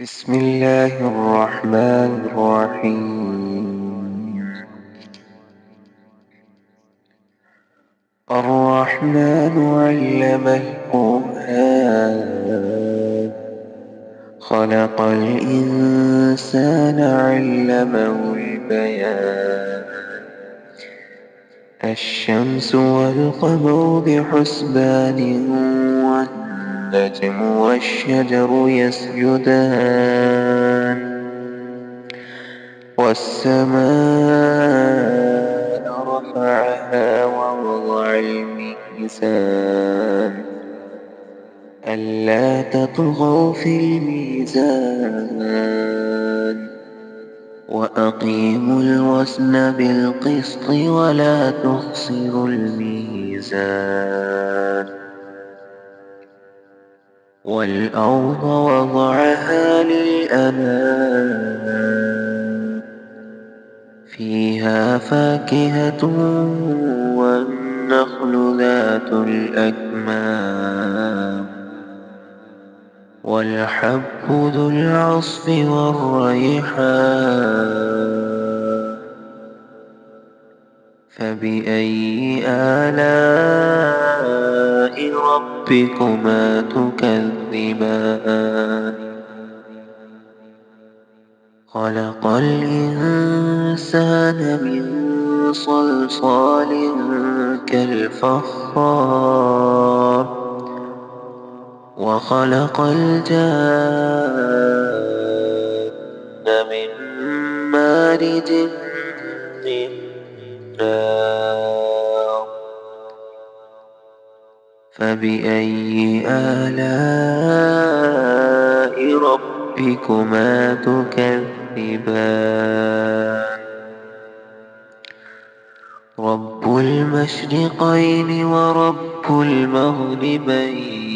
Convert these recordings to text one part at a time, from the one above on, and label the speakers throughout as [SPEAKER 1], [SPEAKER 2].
[SPEAKER 1] بسم الله الرحمن الرحيم. الرحمن علم القرآن، خلق الإنسان علمه البيان. الشمس والقمر بحسبان، والنجم والشجر يسجدان، والسماء رفعها ووضع الميزان، ألا تطغوا في الميزان، وأقيموا الوزن بالقسط ولا تخسروا الميزان. والأرض وضعها للأنام، فيها فاكهة والنخل ذات الأكمام، والحب ذو العصف والريحان. فبأي آلاء ربكما تكذبان؟ خلق الإنسان من صلصال كالفخار، وخلق الجان من مارج من نار. فبأي آلاء ربكما تكذبان؟ رب المشرقين ورب المغربين،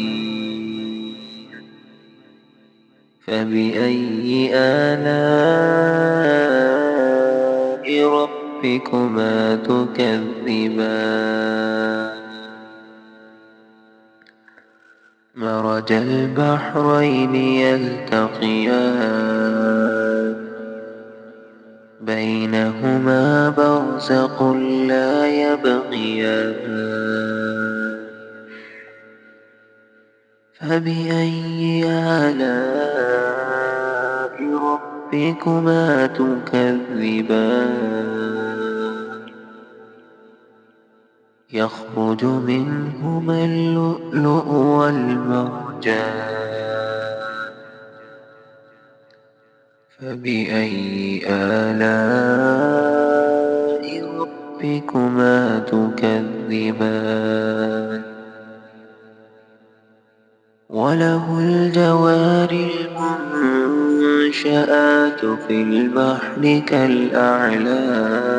[SPEAKER 1] فبأي آلاء ربكما تكذبان؟ مرج البحرين يلتقيان، بينهما برزق لا يبغيان. فبأي آلاء ربكما تكذبان؟ يخرج منهما اللؤلؤ والمرجان. فبأي آلاء ربكما تكذبان؟ وله الجوار المنشآت في البحر كالأعلام.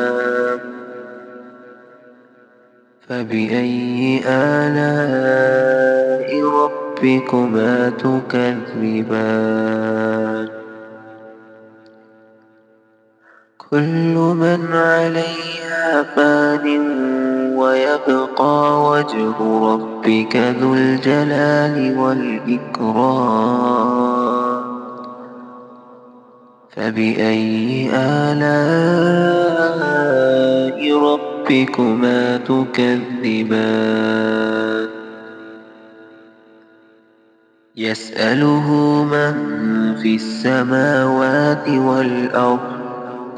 [SPEAKER 1] فبأي آلاء ربكما تكذبان؟ كل من عليها فان، ويبقى وجه ربك ذو الجلال والإكرام. فبأي آلاء ربكما تكذبان؟ يسأله من في السماوات والأرض،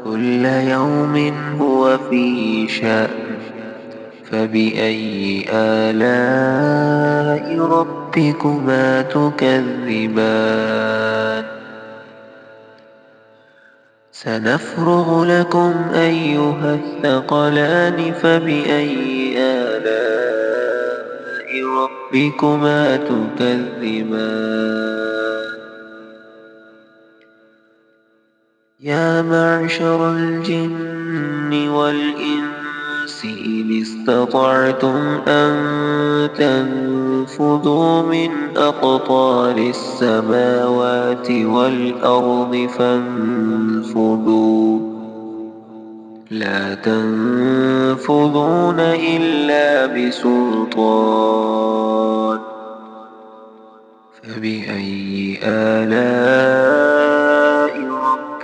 [SPEAKER 1] كل يوم هو في شأن. فبأي آلاء ربكما تكذبان؟ سنفرغ لكم أيها الثقلان. فبأي آلاء ربكما تكذبان؟ يا معشر الجن والإنس إن استطعتم أن تنفذوا من أقطار السماوات والأرض فانفذوا، لا تنفذون إلا بسلطان. فبأي آلاء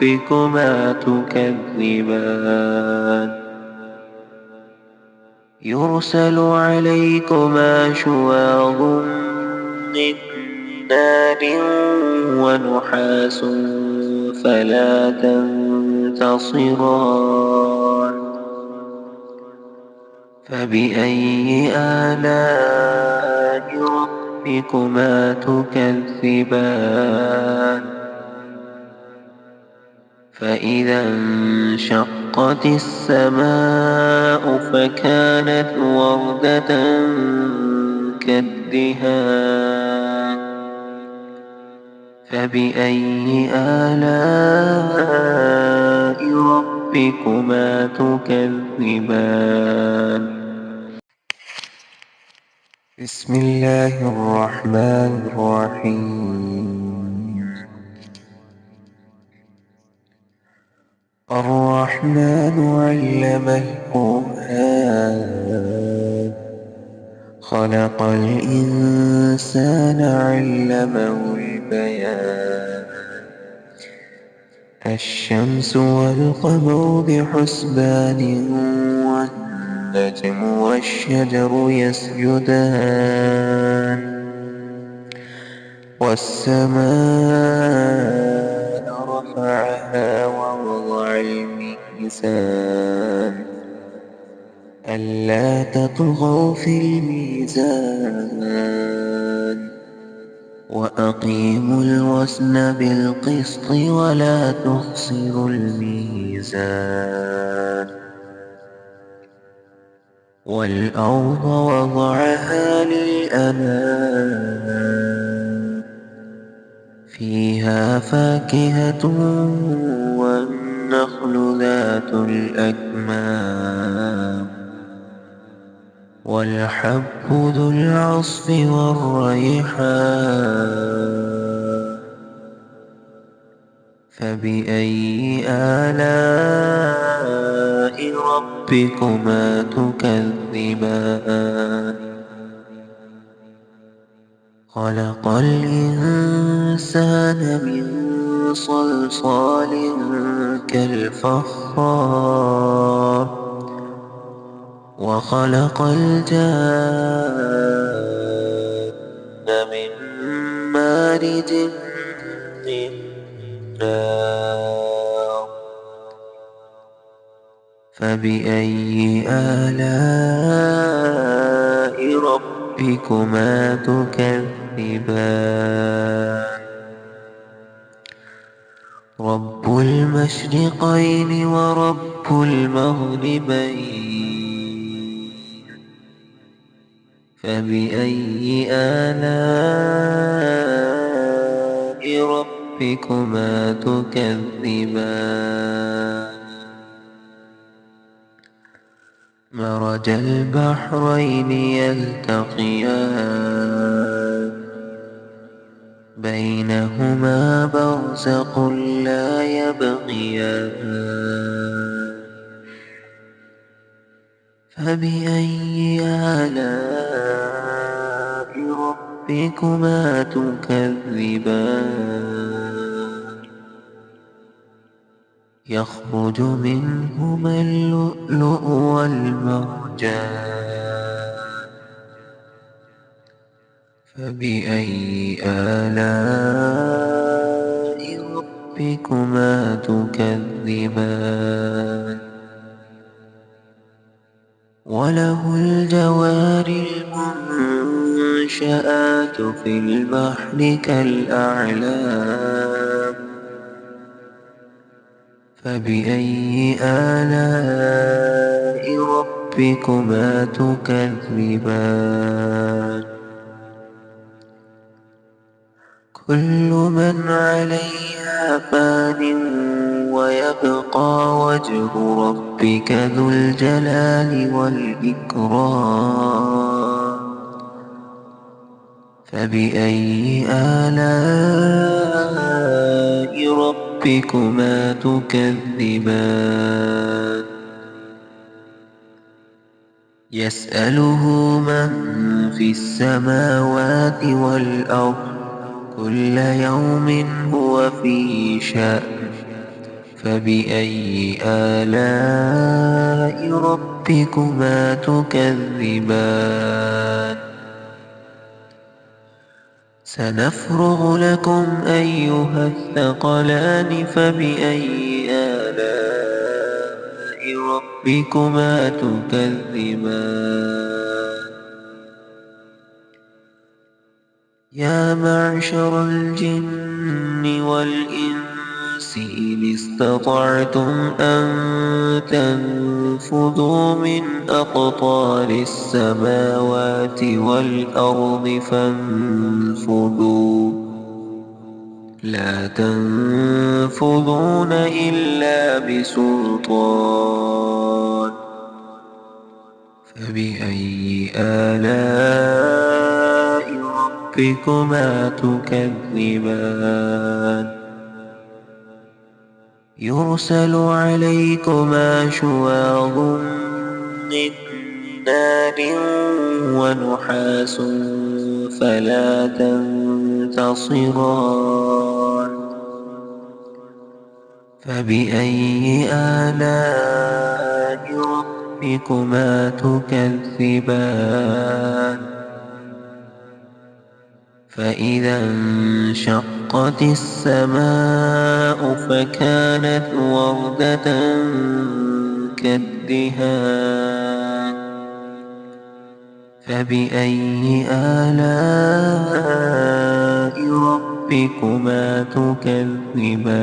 [SPEAKER 1] ربكما تكذبان يرسل عليكما شواظ من نار ونحاس فلا تنتصران فبأي آلاء ربكما تكذبان فإذا انشقت السماء فكانت وردة كالدهان فبأي آلاء ربكما تكذبان بسم الله الرحمن الرحيم الرحمن علم القرآن خلق الإنسان علمه البيان الشمس والقمر بحسبان والنجم والشجر يسجدان والسماء رفعها ووضع الميزان ألا تطغوا في الميزان وأقيموا الوزن بالقسط ولا تخسروا الميزان والأرض وضعها للأنام فيها فاكهة والنخل ذات الأكمام والحب ذو العصف والريحان فبأي آلاء ربكما تكذبان خلق الإنسان من صلصال كالفخار وخلق الجان من مارج من نار فبأي آلاء ربكما تكذبان رب المشرقين ورب المغربين فبأي آلاء ربكما تكذبان مرج البحرين يلتقيان بينهما برزق لا يبغيان فبأي آلاء ربكما تكذبان يخرج منهما اللؤلؤ والمرجان فبأي آلاء ربكما تكذبان وله الجوار المنشآت في البحر كالأعلام فبأي آلاء ربكما تكذبان كل من عليها فان ويبقى وجه ربك ذو الجلال والإكرام فبأي آلاء ربكما تكذبان يسأله من في السماوات والأرض كل يوم هو في شأن فبأي آلاء ربكما تكذبان سنفرغ لكم أيها الثقلان فبأي آلاء ربكما تكذبان يا معشر الجن والإنس إن استطعتم أن تنفذوا من أقطار السماوات والأرض فانفذوا لا تنفذون إلا بسلطان فبأي آلاء ربكما تكذبان يرسل عليكما شواظ من نار ونحاس فلا تنتصران فبأي آلاء ربكما تكذبان فإذا انشقت السماء فكانت وردة كالدهان فبأي آلاء ربكما تكذبان